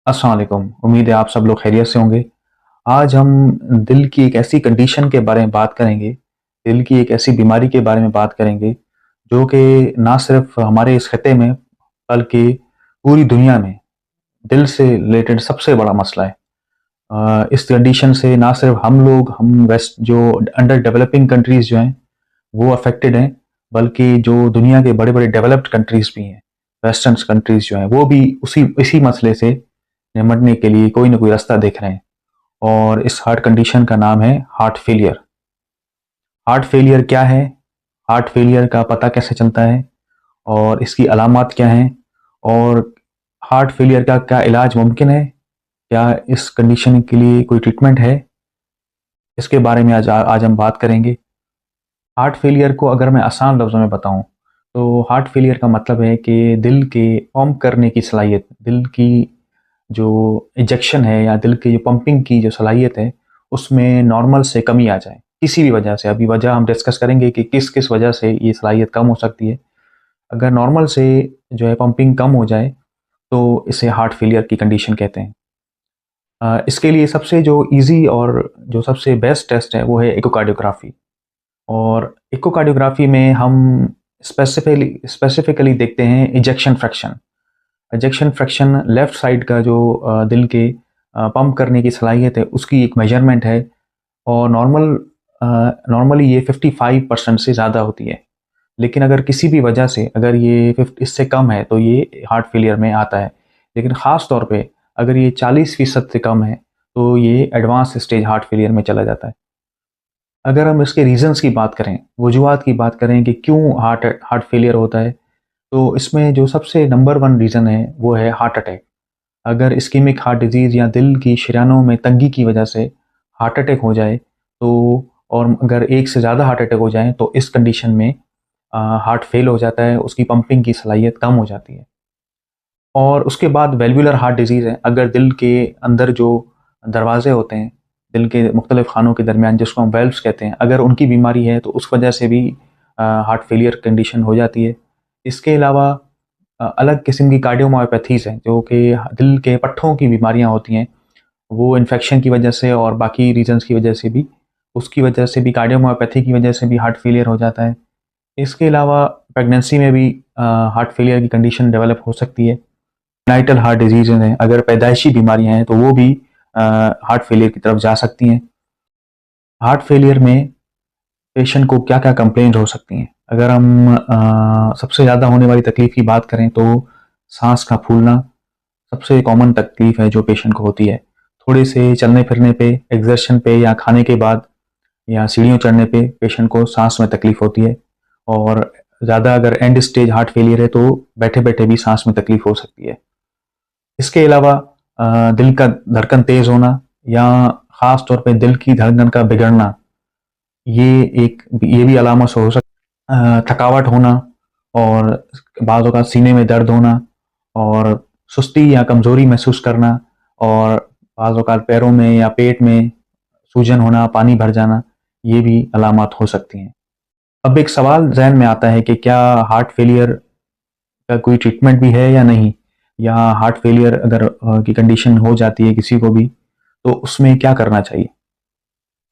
अस्सलाम वालेकुम। उम्मीद है आप सब लोग खैरियत से होंगे। आज हम दिल की एक ऐसी कंडीशन के बारे में बात करेंगे, दिल की एक ऐसी बीमारी के बारे में बात करेंगे, जो कि ना सिर्फ़ हमारे इस खित्ते में, बल्कि पूरी दुनिया में दिल से रिलेटेड सबसे बड़ा मसला है। इस कंडीशन से ना सिर्फ़ हम वेस्ट जो अंडर डेवलपिंग कंट्रीज़ जो हैं, वो अफ़ेक्टेड हैं, बल्कि जो दुनिया के बड़े-बड़े डेवलप्ड कंट्रीज़ भी हैं, वेस्टर्न कंट्रीज़ जो हैं, वो भी उसी इसी मसले से निमटने के लिए कोई ना कोई रास्ता देख रहे हैं। और इस हार्ट कंडीशन का नाम है हार्ट फेलियर। हार्ट फेलियर क्या है? हार्ट फेलियर का पता कैसे चलता है? और इसकी अलामात क्या हैं? और हार्ट फेलियर का क्या इलाज मुमकिन है? क्या इस कंडीशन के लिए कोई ट्रीटमेंट है? इसके बारे में आज हम बात करेंगे। हार्ट फेलियर को अगर मैं आसान लफ्ज़ों में बताऊँ, तो हार्ट फेलियर का मतलब है कि दिल के पंप करने की सलाहियत, दिल की जो इजेक्शन है या दिल की जो पंपिंग की जो सलाहियत है, उसमें नॉर्मल से कमी आ जाए, किसी भी वजह से। अभी वजह हम डिस्कस करेंगे कि किस-किस वजह से ये सलाहियत कम हो सकती है। अगर नॉर्मल से जो है पंपिंग कम हो जाए, तो इसे हार्ट फेलियर की कंडीशन कहते हैं। इसके लिए सबसे जो ईज़ी और जो सबसे बेस्ट टेस्ट है, वो है इकोकार्डियोग्राफ़ी। और इकोकार्डियोग्राफ़ी में हम स्पेसिफिकली देखते हैं ejection fraction. Ejection fraction left side का जो दिल के पंप करने की सलाहियत है, उसकी एक मेजरमेंट है। और नॉर्मली ये 55% से ज़्यादा होती है। लेकिन अगर किसी भी वजह से अगर ये इससे कम है, तो ये हार्ट फेलियर में आता है। लेकिन ख़ास तौर पे अगर ये 40% से कम है, तो ये एडवांस स्टेज हार्ट फेलियर में चला जाता है। अगर हम इसके रीज़न्स की बात करें, वजूहात की बात करें कि क्यों हार्ट हार्ट फेलियर होता है, तो इसमें जो सबसे नंबर 1 रीज़न है, वो है हार्ट अटैक। अगर इस्केमिक हार्ट डिज़ीज़ या दिल की शरीयानों में तंगी की वजह से हार्ट अटैक हो जाए, तो और अगर एक से ज़्यादा हार्ट अटैक हो जाएँ, तो इस कंडीशन में हार्ट फेल हो जाता है, उसकी पंपिंग की सलाहियत कम हो जाती है। और उसके बाद वैल्वुलर हार्ट डिज़ीज़ है। अगर दिल के अंदर जो दरवाज़े होते हैं, दिल के मुख्तलिफ़ खानों के दरमियान, जिसको हम वेल्व्स कहते हैं, अगर उनकी बीमारी है, तो उस वजह से भी हार्ट फेलियर कंडीशन हो जाती है। इसके अलावा अलग किस्म की कार्डियोमायोपैथीज़ हैं, जो कि दिल के पट्ठों की बीमारियाँ होती हैं, वो इन्फेक्शन की वजह से और बाकी रीज़न्स की वजह से भी, उसकी वजह से भी, कार्डियोमायोपैथी की वजह से भी हार्ट फेलियर हो जाता है। इसके अलावा प्रेगनेंसी में भी हार्ट फेलियर की कंडीशन डेवलप हो सकती है। नाइटल हार्ट डिजीज़ हैं, अगर पैदाइशी बीमारियाँ हैं, तो वो भी हार्ट फेलियर की तरफ जा सकती हैं। हार्ट फेलियर में पेशेंट को क्या-क्या कंप्लेंट हो सकती हैं? अगर हम सबसे ज़्यादा होने वाली तकलीफ़ की बात करें, तो साँस का फूलना सबसे कॉमन तकलीफ़ है जो पेशेंट को होती है। थोड़े से चलने-फिरने पे, एक्सर्शन पे या खाने के बाद या सीढ़ियों चढ़ने पे पेशेंट को साँस में तकलीफ़ होती है। और ज़्यादा अगर एंड स्टेज हार्ट फेलियर है, तो बैठे-बैठे भी साँस में तकलीफ़ हो सकती है। इसके अलावा दिल का धड़कन तेज़ होना या ख़ास तौर पे दिल की धड़कन का बिगड़ना, ये भी अलामत हो थकावट होना और बाज़ औक़ात सीने में दर्द होना और सुस्ती या कमज़ोरी महसूस करना और बाज़ औक़ात पैरों में या पेट में सूजन होना, पानी भर जाना, ये भी अलामत हो सकती हैं। अब एक सवाल ज़हन में आता है कि क्या हार्ट फेलियर का कोई ट्रीटमेंट भी है या नहीं? या हार्ट फेलियर अगर की कंडीशन हो जाती है किसी को भी, तो उसमें क्या करना चाहिए?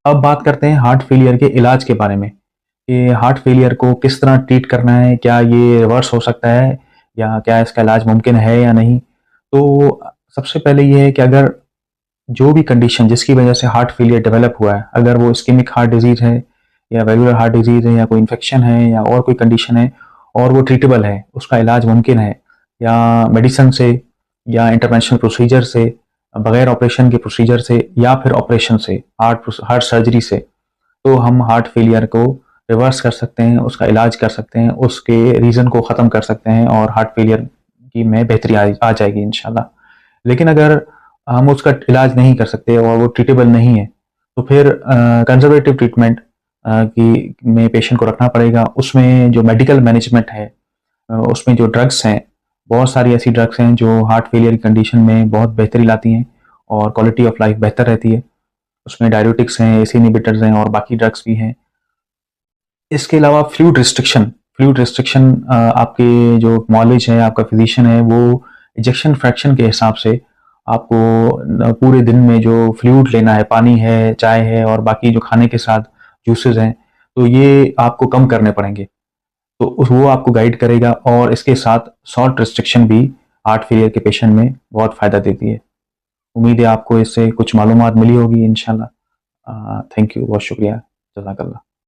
अब बात करते हैं हार्ट फेलियर के इलाज के बारे में, कि हार्ट फेलियर को किस तरह ट्रीट करना है, क्या ये रिवर्स हो सकता है या क्या इसका इलाज मुमकिन है या नहीं? तो सबसे पहले ये है कि अगर जो भी कंडीशन जिसकी वजह से हार्ट फेलियर डेवलप हुआ है, अगर वो इस्केमिक हार्ट डिज़ीज़ है या वैल्वुलर हार्ट डिज़ीज़ है या कोई इन्फेक्शन है या और कोई कंडीशन है और वो ट्रीटेबल है, उसका इलाज मुमकिन है या मेडिसिन से या इंटरवेंशनल प्रोसीजर से, बगैर ऑपरेशन के प्रोसीजर से या फिर ऑपरेशन से, हार्ट सर्जरी से, तो हम हार्ट फेलियर को रिवर्स कर सकते हैं, उसका इलाज कर सकते हैं, उसके रीज़न को ख़त्म कर सकते हैं और हार्ट फेलियर की में बेहतरी आ जाएगी इंशाल्लाह। लेकिन अगर हम उसका इलाज नहीं कर सकते और वो ट्रीटेबल नहीं है, तो फिर कंज़र्वेटिव ट्रीटमेंट की में पेशेंट को रखना पड़ेगा। उसमें जो मेडिकल मैनेजमेंट है, उसमें जो ड्रग्स हैं, बहुत सारी ऐसी ड्रग्स हैं जो हार्ट फेलियर की कंडीशन में बहुत बेहतरी लाती हैं और क्वालिटी ऑफ लाइफ बेहतर रहती है। उसमें डाययूरेटिक्स हैं, एसी इन्हिबिटर्स हैं और बाकी ड्रग्स भी हैं। इसके अलावा फ्लूइड रिस्ट्रिक्शन आपके जो मुआलिज है, आपका फिज़िशियन है, वो इजेक्शन फ्रैक्शन के हिसाब से आपको पूरे दिन में जो फ्लूइड लेना है, पानी है, चाय है और बाकी जो खाने के साथ जूसेस हैं, तो ये आपको कम करने पड़ेंगे। तो वो आपको गाइड करेगा और इसके साथ सॉल्ट रिस्ट्रिक्शन भी हार्ट फेलियर के पेशेंट में बहुत फ़ायदा देती है। उम्मीद है आपको इससे कुछ मालूमात मिली होगी इंशाल्लाह। थैंक यू, बहुत शुक्रिया, जज़ाकल्लाह।